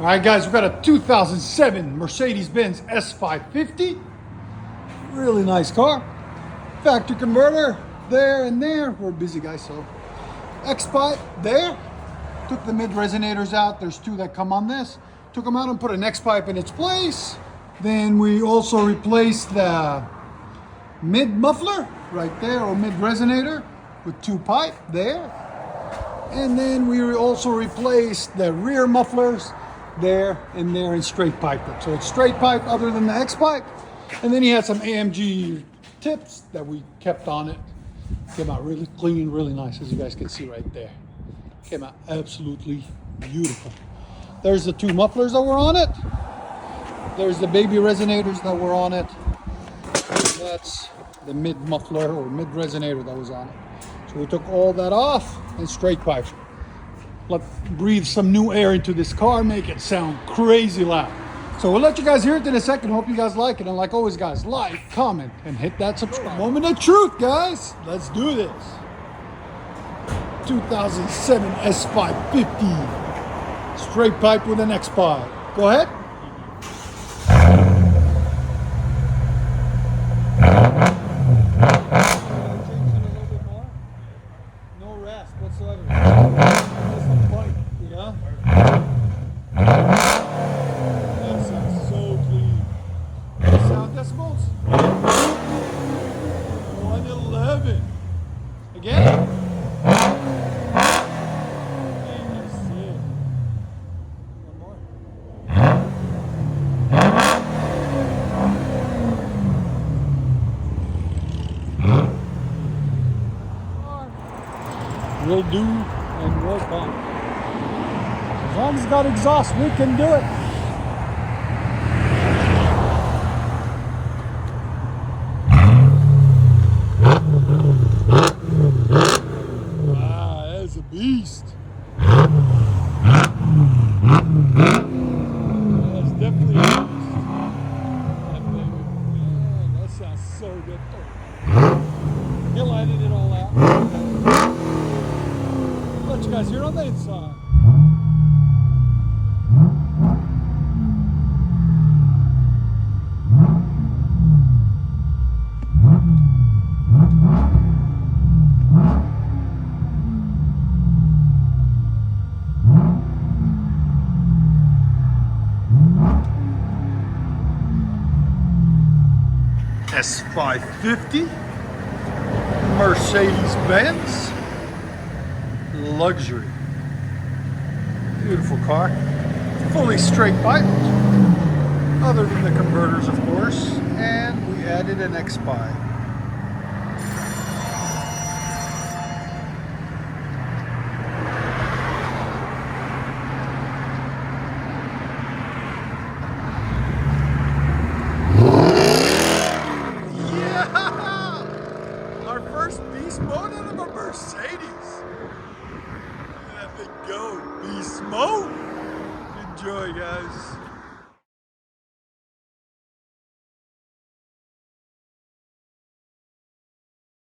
All right, guys, we've got a 2007 Mercedes-Benz S550. Really nice car. Factory converter there and there. We're busy, guys, so X-Pipe there. Took the mid resonators out. There's two that come on this. Took them out and put an X-Pipe in its place. Then we also replaced the mid muffler right there, or mid resonator, with two pipe there. And then we also replaced the rear mufflers there and there, and straight pipe it. So it's straight pipe other than the X-Pipe. And then he had some AMG tips that we kept on it. Came out really clean, really nice, as you guys can see right there. Came out absolutely beautiful. There's the two mufflers that were on it. There's the baby resonators that were on it. That's the mid muffler or mid resonator that was on it. So we took all that off and straight pipe. Let's breathe some new air into this car, make it sound crazy loud. So we'll let you guys hear it in a second. Hope you guys like it. And like always, guys, like, comment, and hit that subscribe. Moment of truth, guys. Let's do this. 2007 S550. Straight pipe with an X-Pipe. Go ahead. No rest whatsoever. Yeah. That sounds so clean. Sound decibels? 111. Again. That's it. One more. Will do and will come. As long as it's got exhaust, we can do it. Wow, that is a beast. That's definitely a beast. Man, that sounds so good. He'll edit it all out. Let you guys hear on the inside. S550 Mercedes-Benz luxury. Beautiful car. Fully straight pipe, other than the converters, of course, and we added an X-Pipe. Our first beast mode out of a Mercedes. Look at that thing go. Beast mode. Enjoy, guys.